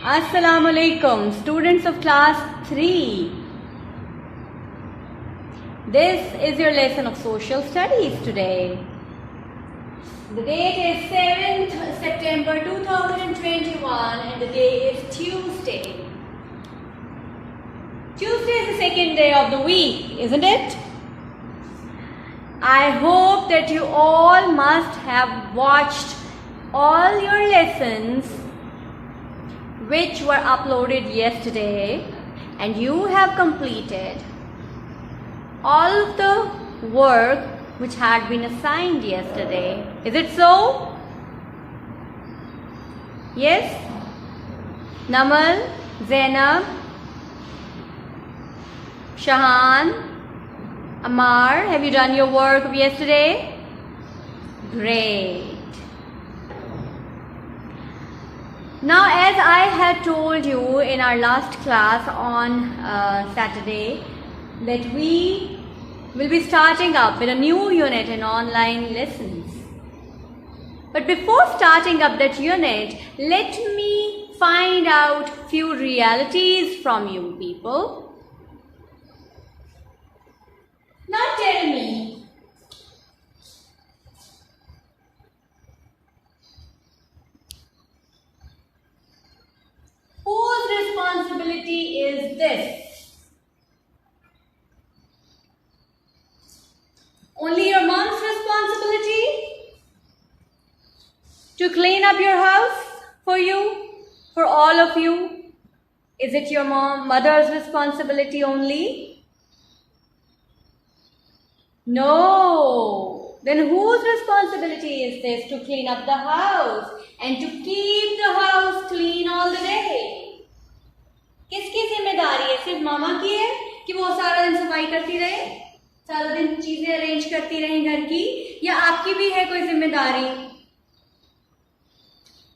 Assalamu alaikum, students of class 3. This is your lesson of social studies today. The date is 7th September 2021 and the day is Tuesday. Tuesday is the second day of the week, isn't it? I hope that you all must have watched all your lessons which were uploaded yesterday and you have completed all of the work which had been assigned yesterday. Is it so? Yes? Namal, Zainab, Shahan, Amar, have you done your work of yesterday? Great. Now, as I had told you in our last class on Saturday, that we will be starting up with a new unit in online lessons. But before starting up that unit, let me find out few realities from you people. Now tell me, whose responsibility is this? Only your mom's responsibility to clean up your house for you, for all of you? Is it your mother's responsibility only? No. Then whose responsibility is this to clean up the house and to keep the house clean all the day? किसकी जिम्मेदारी है? सिर्फ मामा की है कि वो सारा दिन सफाई करती रहे, सारा दिन चीजें अरेंज करती रहें घर की, या आपकी भी है कोई जिम्मेदारी?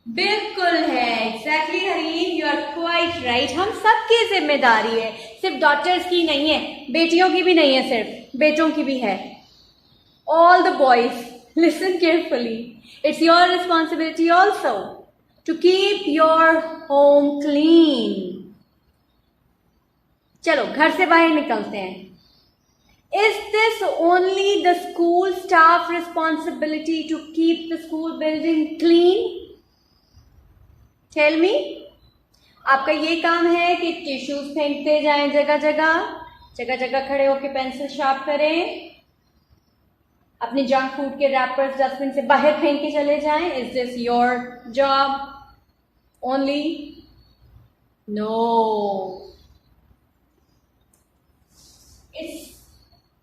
बिल्कुल है, exactly Hareen, you are quite right. हम सबकी जिम्मेदारी है, सिर्फ डॉटर्स की नहीं है, बेटियों की भी नहीं है, सिर्फ बेटों की भी है. All the boys, listen carefully. It's your responsibility also to keep your home clean. चलो घर से बाहर निकलते हैं. Is this only the school staff responsibility to keep the school building clean? Tell me. आपका ये काम है कि टिश्यूज फेंकते जाएं जगह जगह खड़े होकर पेंसिल शार्प करें, अपने जंक फूड के रैपर्स डस्टबिन से बाहर फेंक के चले जाएं? Is this your job only? No. It's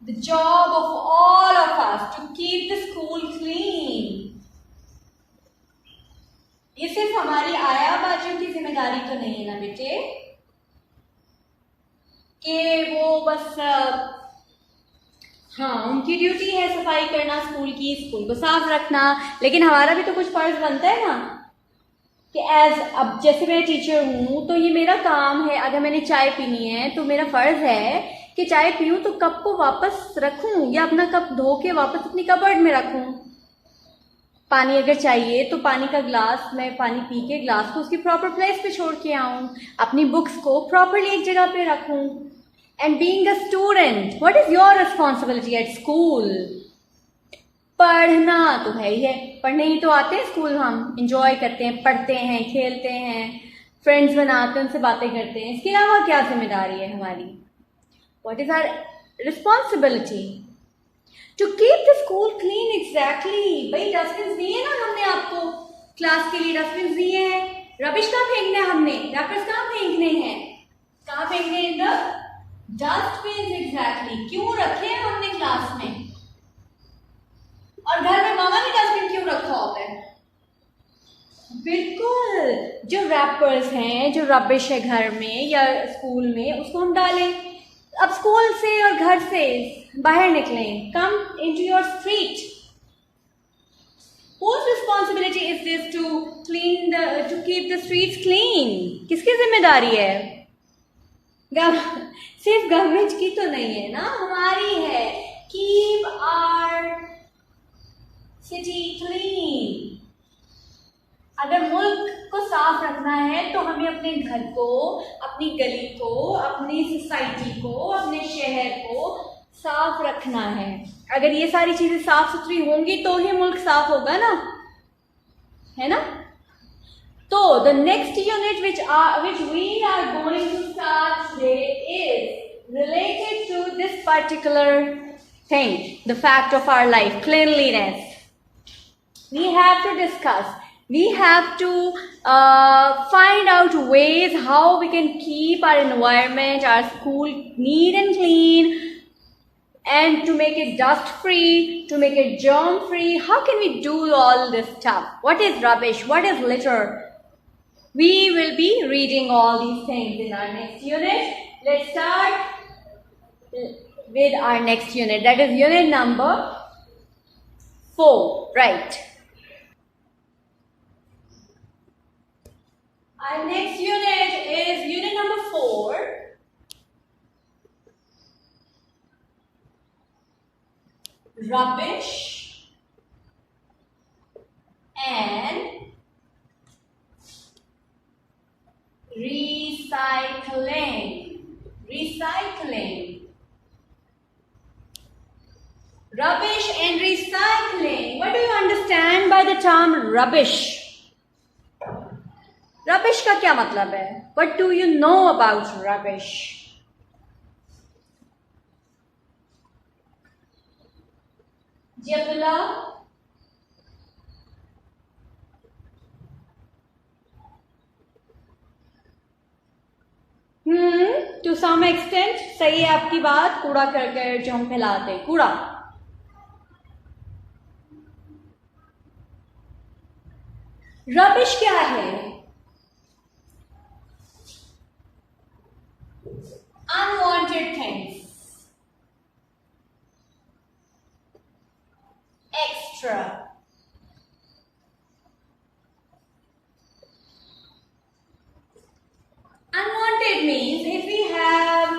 the job of all of us to keep the school clean. ये सिर्फ हमारी आया बाजियों की जिम्मेदारी तो नहीं है ना बेटे, कि वो बस हाँ उनकी ड्यूटी है सफाई करना स्कूल की, स्कूल को साफ रखना, लेकिन हमारा भी तो कुछ फर्ज बनता है ना कि अब जैसे मैं टीचर हूँ तो ये मेरा काम है, अगर मैंने चाय पीनी है तो मेरा फर्ज है कि चाय पीऊँ तो कप को वापस रखूँ या अपना कप धो के वापस अपनी कबर्ड में रखूँ. पानी अगर चाहिए तो पानी का ग्लास, मैं पानी पी के ग्लास को उसकी प्रॉपर प्लेस पे छोड़ के आऊँ, अपनी बुक्स को प्रॉपरली एक जगह पे रखूँ. And being a student, what is your responsibility at school? पढ़ना तो है ही है, पढ़ने ही तो आते हैं स्कूल, हम एंजॉय करते हैं, पढ़ते हैं, खेलते हैं, फ्रेंड्स बनाते हैं, उनसे बातें करते हैं. इसके अलावा क्या जिम्मेदारी है हमारी? What is our responsibility? To keep the school clean. Exactly. भाई डस्टबिन दिए ना हमने आपको, क्लास के लिए डस्टबिन दिए हैं. रबिश कहाँ फेंकना है हमने? रैपर्स कहाँ फेंकने हैं? कहाँ फेंकने हैं? The dustbin. एग्जैक्टली. क्यों रखे हैं हमने क्लास में? और घर में मामा ने डस्टबिन क्यों रखा होता है? बिल्कुल, जो रैपर्स हैं, जो रबिश है घर में या स्कूल में, उसको हम डालें. अब स्कूल से और घर से बाहर निकलें, come into your street. Whose responsibility is this to keep the streets clean? किसकी जिम्मेदारी है? सिर्फ गवर्नमेंट की तो नहीं है ना, हमारी है. Keep our city clean. अगर मुल्क को साफ रखना है तो हमें अपने घर को, अपनी गली को, अपनी सोसाइटी को, अपने शहर को साफ रखना है। अगर ये सारी चीजें साफ सुथरी होंगी तो ही मुल्क साफ होगा ना, है ना। तो the next unit which we are going to start today is related to this particular thing, the fact of our life, cleanliness. We have to discuss, we have to find out ways how we can keep our environment, our school neat and clean, and to make it dust free, to make it germ free. How can we do all this stuff? What is rubbish? What is litter? We will be reading all these things in our next unit. Let's start with our next unit, that is unit number 4, right? Our next unit is unit number 4. Rubbish and recycling. Recycling. Rubbish and recycling. What do you understand by the term rubbish? Rubbish का क्या मतलब है? What do you know about rubbish? जी Abdullah, to some extent सही है आपकी बात। कूड़ा करकट जो हम फैलाते हैं, कूड़ा। रबिश क्या है? Unwanted things, extra, unwanted means if we have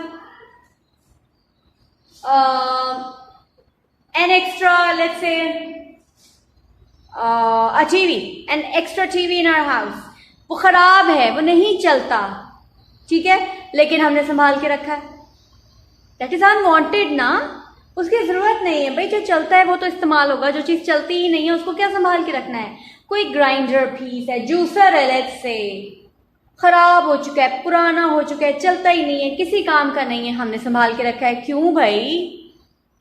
an extra, let's say a TV, an extra TV in our house, वो खराब है, वो नहीं चलता, ठीक है, लेकिन हमने संभाल के रखा है, दैट इज अनवांटेड ना। उसकी जरूरत नहीं है भाई, जो चलता है वो तो इस्तेमाल होगा, जो चीज चलती ही नहीं है उसको क्या संभाल के रखना है। कोई ग्राइंडर पीस है, जूसर है, लेट्स से खराब हो चुका है, पुराना हो चुका है, चलता ही नहीं है, किसी काम का नहीं है, हमने संभाल के रखा है। क्यों भाई,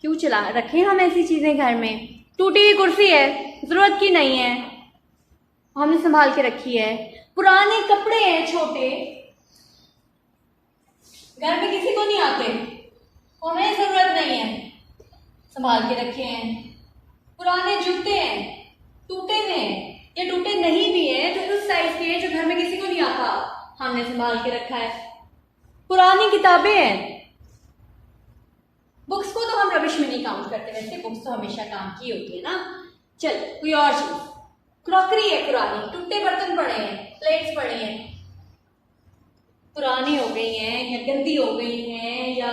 क्यों चला रखें हम ऐसी चीजें घर में? टूटी हुई कुर्सी है, जरूरत की नहीं है, हमने संभाल के रखी है। पुराने कपड़े हैं छोटे, घर में किसी को नहीं आते, हमें जरूरत नहीं है, संभाल के रखे हैं। पुराने जूते हैं, टूटे हुए हैं या टूटे नहीं भी है तो उस साइज के जो घर में किसी को नहीं आता, हमने संभाल के रखा है। पुरानी किताबें हैं, बुक्स को तो हम रबिश में नहीं काउंट करते, वैसे बुक्स तो हमेशा काम की होती है ना। चल कोई और चीज, क्रॉकरी है पुरानी, टूटे बर्तन पड़े हैं, प्लेट्स पड़ी हैं, पुरानी हो गई हैं या गंदी हो गई हैं या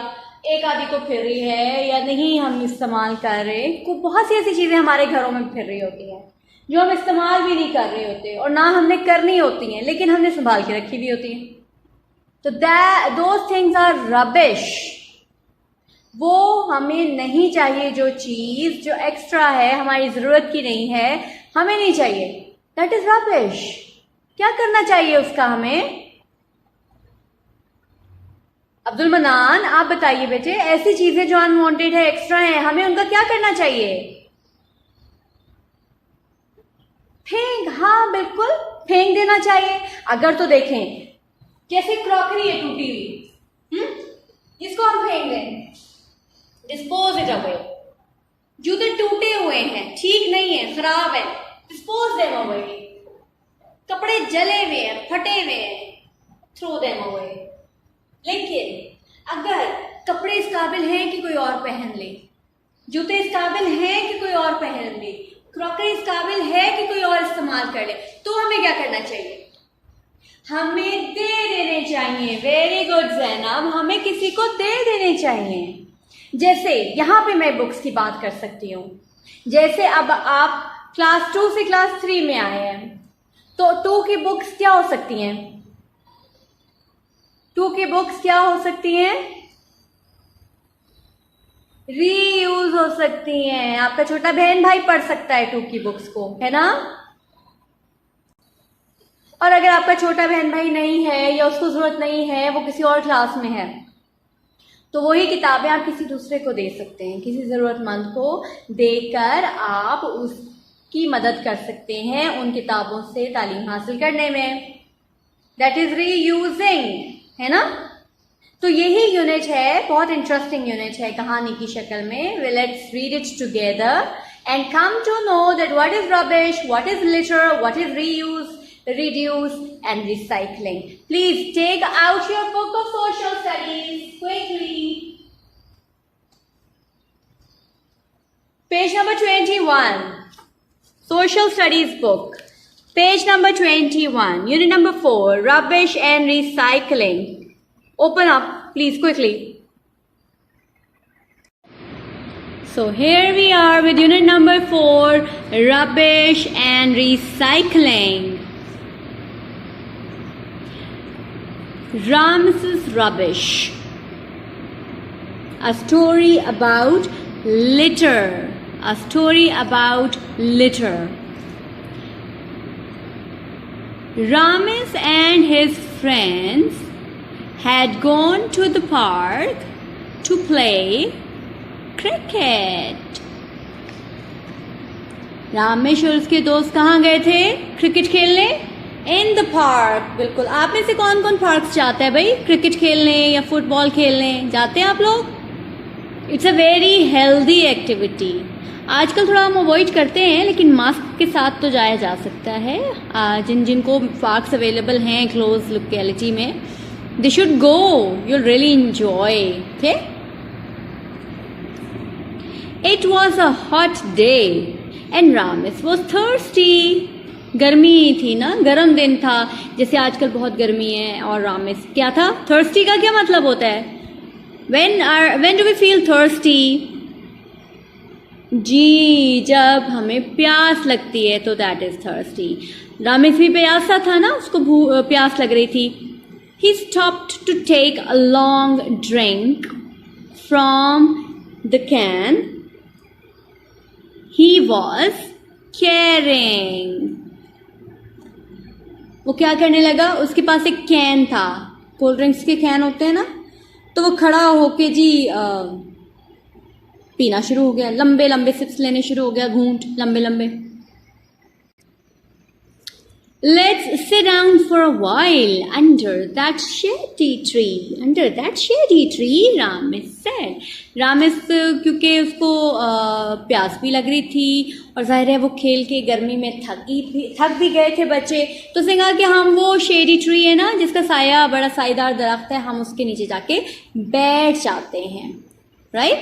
एक आधी को फिर रही है या नहीं हम इस्तेमाल कर रहे, को बहुत सी ऐसी चीजें हमारे घरों में फिर रही होती हैं जो हम इस्तेमाल भी नहीं कर रहे होते और ना हमने करनी होती हैं, लेकिन हमने संभाल के रखी भी होती हैं। तो दोज थिंग्स आर रबिश। वो हमें नहीं चाहिए, जो चीज जो एक्स्ट्रा है, हमारी जरूरत की नहीं है, हमें नहीं चाहिए, दैट इज रबिश। क्या करना चाहिए उसका हमें? अब्दुल मनान आप बताइए बेटे, ऐसी चीजें जो अनवांटेड है, एक्स्ट्रा है, हमें उनका क्या करना चाहिए? फेंक, हाँ बिल्कुल फेंक देना चाहिए। अगर तो देखें जैसे क्रॉकरी है टूटी हुई, इसको हम फेंक दें, डिस्पोज इट अवे। जूते टूटे हुए हैं, ठीक नहीं है, खराब है, डिस्पोज देम अवे। कपड़े जले हुए हैं, फटे हुए हैं, थ्रो देम अवे। लेकिन अगर कपड़े इस काबिल हैं कि कोई और पहन ले, जूते इस काबिल हैं कि कोई और पहन ले, क्रॉकरी इस काबिल है कि कोई और इस्तेमाल कर ले, तो हमें क्या करना चाहिए? हमें दे देने चाहिए। वेरी गुड ज़ैनब, हमें किसी को दे देने चाहिए। जैसे यहाँ पे मैं बुक्स की बात कर सकती हूँ, जैसे अब आप क्लास 2 से क्लास 3 में आए हैं तो टू की बुक्स क्या हो सकती हैं? टू की बुक्स क्या हो सकती हैं? रीयूज हो सकती हैं। आपका छोटा बहन भाई पढ़ सकता है टू की बुक्स को, है ना? और अगर आपका छोटा बहन भाई नहीं है या उसको जरूरत नहीं है, वो किसी और क्लास में है, तो वही किताबें आप किसी दूसरे को दे सकते हैं, किसी जरूरतमंद को देकर आप उसकी मदद कर सकते हैं उन किताबों से तालीम हासिल करने में। दैट इज रीयूजिंग, है ना? तो यही यूनिट है, बहुत इंटरेस्टिंग यूनिट है कहानी की शक्ल में। Let's read it together and come to know that what is rubbish, what is litter, what is reuse, reduce and recycling. Please take out your book of social studies quickly. Page number 21. Social studies book. Page number 21. Unit number 4. Rubbish and recycling. Open up, please, quickly. So here we are with unit number 4. Rubbish and recycling. Ramesses Rubbish. A story about litter. A story about litter. Rames and his friends had gone to the park to play cricket. Ramesh और उसके दोस्त कहाँ गए थे cricket खेलने? In the park. बिल्कुल। आप में से कौन कौन पार्क जाता है भाई क्रिकेट खेलने या फुटबॉल खेलने? जाते हैं आप लोग? It's a very healthy activity. आजकल थोड़ा हम अवॉइड करते हैं, लेकिन मास्क के साथ तो जाया जा सकता है। जिनको पार्क्स अवेलेबल हैं क्लोज लोकेलिटी में, they should go, you'll really enjoy. Okay. It was a hot day and Ramesh was thirsty. गर्मी थी ना, गर्म दिन था, जैसे आजकल बहुत गर्मी है। और रामेश क्या था? थर्स्टी का क्या मतलब होता है? when do we feel thirsty? जी, जब हमें प्यास लगती है तो दैट इज थर्स्टी। रामेश भी प्यासा था ना, उसको प्यास लग रही थी। he stopped to take a long drink from the can he was carrying. वो क्या करने लगा? उसके पास एक कैन था, कोल्ड ड्रिंक्स के कैन होते हैं ना, तो वो खड़ा होके जी पीना शुरू हो गया, लंबे लंबे सिप्स लेने शुरू हो गया, घूंट लंबे लंबे। Let's sit down for a while under that shady tree. Under that shady tree, Ramesh said. Ramesh क्योंकि उसको प्यास भी लग रही थी और जाहिर है वो खेल के गर्मी में थक भी गए थे बच्चे, तो उसने कहा कि हम वो शेडी ट्री है ना, जिसका साया बड़ा साईदार दरख्त है, हम उसके नीचे जाके बैठ जाते हैं। Right?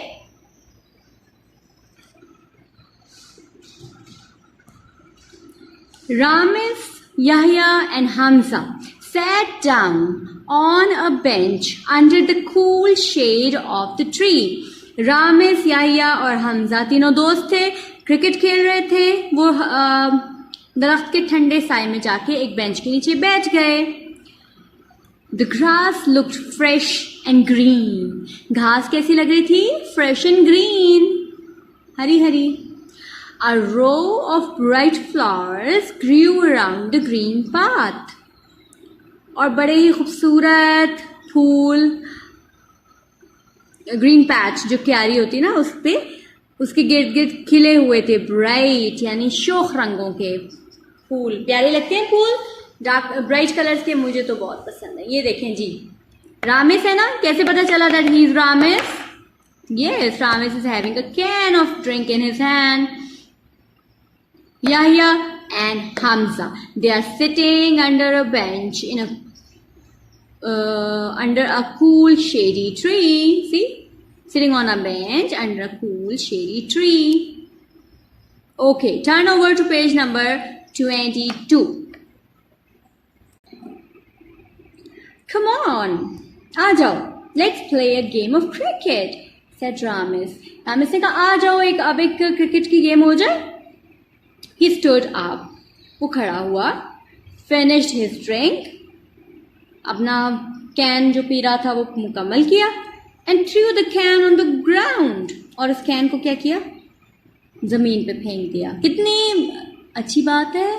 Ramesh, Yahya and Hamza sat down on a bench under the cool shade of the tree. Ramesh, Yahya और हमजा तीनों दोस्त थे, क्रिकेट खेल रहे थे। वो दरख्त के ठंडे साए में जाके एक बेंच के नीचे बैठ गए। The grass looked fresh and green. घास कैसी लग रही थी? Fresh and green, Hari Hari. A row of bright flowers grew around the green path. और बड़े ही खूबसूरत फूल, ग्रीन पैच जो क्यारी होती है ना, उस पे उसके गिर्द गिर्द खिले हुए थे। ब्राइट यानी शोख रंगों के फूल। प्यारे लगते हैं फूल, डार्क ब्राइट कलर्स के, मुझे तो बहुत पसंद है। ये देखें जी, रामेश है ना, कैसे पता चला that he is Ramesh? Yes, Ramesh is having a can of drink in his hand. Yahya and Hamza, they are sitting under a bench in under a cool shady tree. See, sitting on a bench under a cool shady tree. Okay, turn over to page number 22. Come on, आ जाओ, let's play a game of cricket, said Ramesh. Ramesh ने कहा, आ जाओ, अब एक cricket की game हो जाए। He stood up. वो खड़ा हुआ। finished his drink, अपना कैन जो पी रहा था वो मुकम्मल किया, and threw the can on the ground, और उस कैन को क्या किया, जमीन पे फेंक दिया। कितनी अच्छी बात है?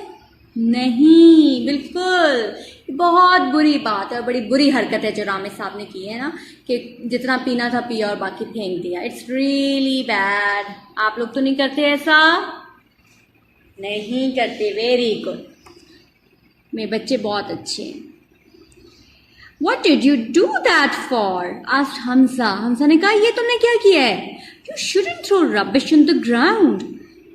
नहीं, बिल्कुल बहुत बुरी बात है, बड़ी बुरी हरकत है जो रामेश साहब ने की है ना, कि जितना पीना था पिया और बाकी फेंक दिया। It's really bad. आप लोग तो नहीं करते ऐसा? नहीं करते। वेरी गुड, मेरे बच्चे बहुत अच्छे हैं। What did you do that for? asked Hamza. Hamza ने कहा, ये तुमने क्या किया है? You shouldn't throw rubbish on the ground.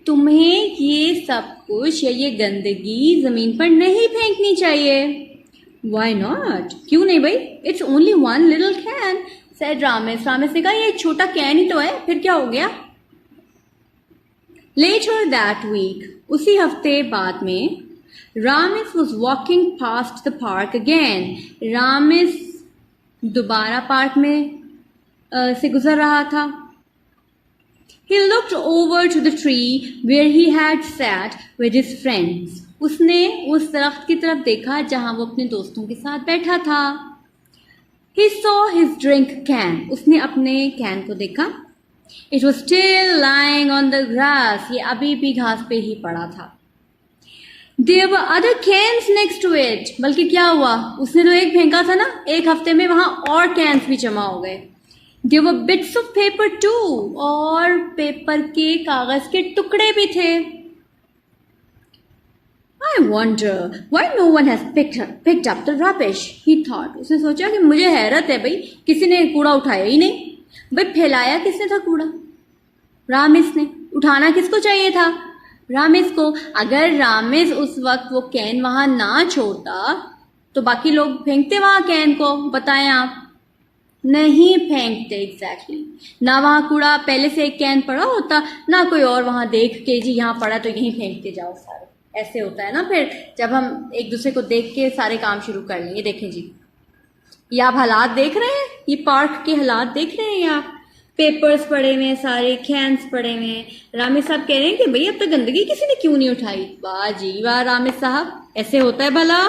तुम्हें ये सब कुछ या ये गंदगी जमीन पर नहीं फेंकनी चाहिए। Why not? क्यों नहीं भाई? It's only one little can, said Ramesh. Ramesh ने कहा, ये छोटा कैन ही तो है, फिर क्या हो गया? Later that week, उसी हफ्ते बाद में, Ramesh was walking past the park again. Ramesh दोबारा पार्क में से गुजर रहा था। He looked over to the tree where he had sat with his friends. उसने उस दरख्त की तरफ देखा जहां वो अपने दोस्तों के साथ बैठा था। He saw his drink can. उसने अपने कैन को देखा। It was still lying on the grass. ये अभी भी घास पे ही पड़ा था। There were other cans next to it. बल्कि क्या हुआ, उसने तो एक फेंका था ना, एक हफ्ते में वहां और कैंस भी जमा हो गए। There were bits of paper too. और पेपर के कागज के टुकड़े भी थे। I wonder why no one has picked up the rubbish, he thought. उसने सोचा कि मुझे हैरत है भाई, किसी ने कूड़ा उठाया ही नहीं। भाई फैलाया किसने था कूड़ा? रामेश ने। उठाना किसको चाहिए था? रामेश को। अगर रामेश उस वक्त वो कैन वहां ना छोड़ता तो बाकी लोग फेंकते वहां कैन को? बताएं आप। नहीं फेंकते। एग्जैक्टली। ना वहां कूड़ा पहले से एक कैन पड़ा होता, ना कोई और वहां देख के जी यहाँ पड़ा तो यहीं फेंकते जाओ सारे। ऐसे होता है ना फिर, जब हम एक दूसरे को देख के सारे काम शुरू कर लेंगे। देखें जी, ये आप हालात देख रहे हैं, ये पार्क के हालात देख रहे हैं आप। पेपर्स पड़े हुए हैं, सारे कैंस पड़े हुए हैं। रामेश साहब कह रहे हैं कि भाई अब तक गंदगी किसी ने क्यों नहीं उठाई? वाह जी वाह रामेश साहब, ऐसे होता है भला?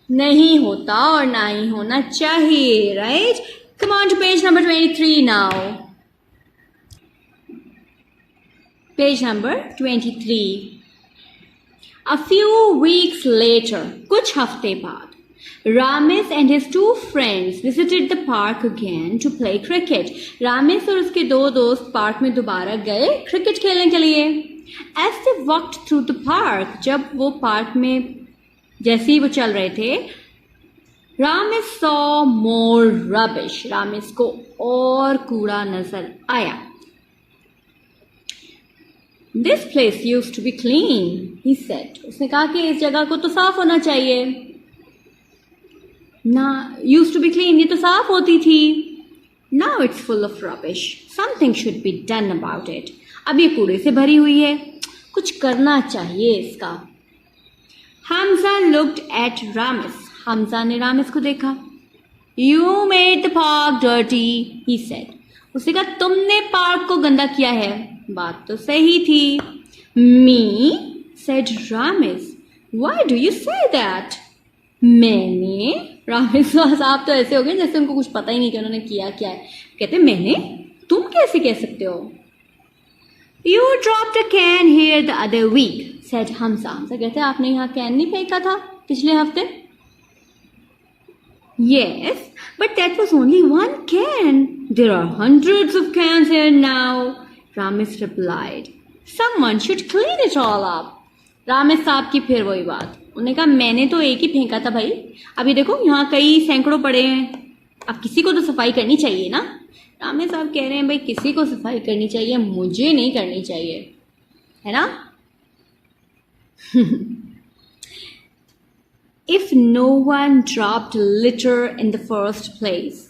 नहीं होता और ना ही होना चाहिए, right? Come on to page number 23 now. Page number 23। A few weeks later, कुछ हफ्ते बाद, Ramesh and his two friends visited the park again to play cricket. Ramesh और उसके दो दोस्त पार्क में दोबारा गए क्रिकेट खेलने के लिए। As they walked through the park, जब वो पार्क में जैसे ही वो चल रहे थे, Ramesh saw more rubbish. Ramesh को और कूड़ा नजर आया। This place used to be clean, he said. उसने कहा कि इस जगह को तो साफ होना चाहिए ना। used to be clean, ये तो साफ होती थी। Now it's full of rubbish. Something should be done about it. अब ये कूड़े से भरी हुई है, कुछ करना चाहिए इसका। Hamza looked at Ramesh. Hamza ने रामेश को देखा। You made the park dirty, he said. उसने कहा तुमने पार्क को गंदा किया है। बात तो सही थी। Me, said Ramesh. Why do you say that? मैंने? रामेश साहब तो ऐसे हो गए जैसे उनको कुछ पता ही नहीं कि उन्होंने किया क्या है। कहते मैंने? तुम कैसे कह सकते हो? You dropped a can here the other week, said Hamza. Hamza कहते आपने यहाँ कैन नहीं फेंका था पिछले हफ्ते? Yes, but that was only one can. There are hundreds of cans here now, Ramesh replied. Someone should clean it all up. Ramesh साहब की फिर वही बात। उन्होंने कहा मैंने तो एक ही फेंका था भाई, अभी देखो यहाँ कई सैकड़ों पड़े हैं, अब किसी को तो सफाई करनी चाहिए ना। रामेश साहब कह रहे हैं भाई किसी को सफाई करनी चाहिए, मुझे नहीं करनी चाहिए, है ना? If no one dropped litter in the first place,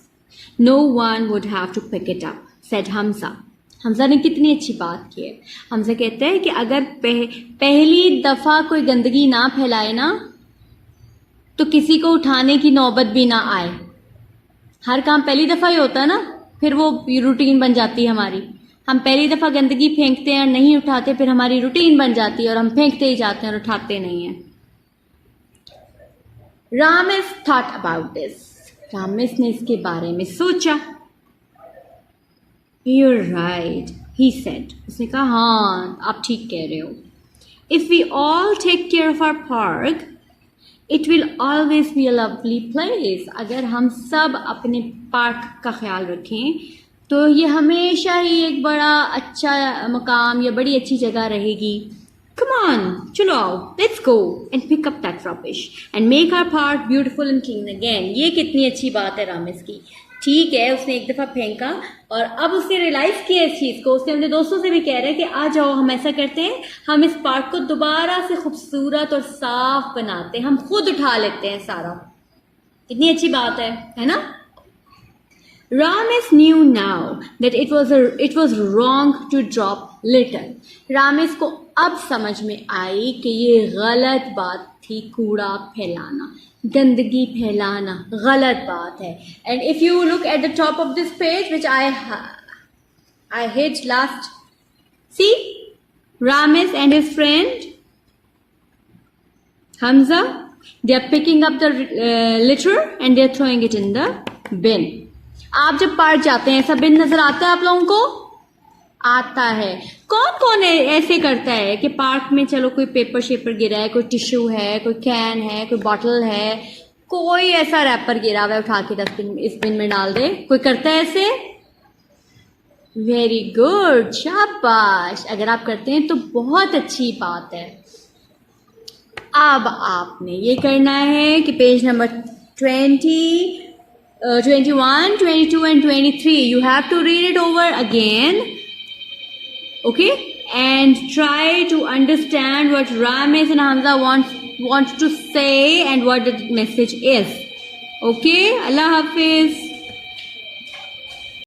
no one would have to pick it up, said Hamza. Hamza ने कितनी अच्छी बात की है। हमजा कहते हैं कि अगर पहली दफा कोई गंदगी ना फैलाए ना तो किसी को उठाने की नौबत भी ना आए। हर काम पहली दफा ही होता है ना, फिर वो रूटीन बन जाती है हमारी। हम पहली दफ़ा गंदगी फेंकते हैं और नहीं उठाते, फिर हमारी रूटीन बन जाती है और हम फेंकते ही जाते हैं और उठाते नहीं हैं. Ramis thought about this. Ramis ने इसके बारे में सोचा. You're right, he said. उसने कहा हाँ आप ठीक कह रहे हो. If we all take care of our park, it will always be a lovely place. अगर हम सब अपने पार्क का ख्याल रखें तो ये हमेशा ही एक बड़ा अच्छा मकाम या बड़ी अच्छी जगह रहेगी. Come on, चलो आओ, let's go and pick up that rubbish and make our park beautiful and clean again. ये कितनी अच्छी बात है रामिस की. ठीक है, उसने एक दफ़ा फेंका और अब उसने रियलाइज़ किया इस चीज़ को. उसने अपने दोस्तों से भी कह रहा है कि आ जाओ हम ऐसा करते हैं, हम इस पार्क को दोबारा से खूबसूरत और साफ बनाते हैं, हम खुद उठा लेते हैं सारा. कितनी अच्छी बात है ना. Ramis knew now that it was wrong to drop litter. Ramis को अब समझ में आई कि ये गलत बात थी, कूड़ा फैलाना, गंदगी फैलाना गलत बात है. And if you look at the top of this page which I hit last, see Ramis and his friend Hamza, they are picking up the litter and they are throwing it in the bin. आप जब park जाते हैं ऐसा बिन नजर आता है आप लोगों को? आता है. कौन कौन ऐसे करता है कि पार्क में चलो कोई पेपर शेपर गिरा है, कोई टिश्यू है, कोई कैन है, कोई बॉटल है, कोई ऐसा रैपर गिरा हुआ है उठा के डस्टबिन इस बिन में डाल दे? कोई करता है ऐसे? वेरी गुड, शाबाश. अगर आप करते हैं तो बहुत अच्छी बात है. अब आपने ये करना है कि page number 20, 21, 22 and 23, you have to read it over again, okay, and try to understand what Ramis and Hamza want to say and what the message is. Okay, Allah Hafiz.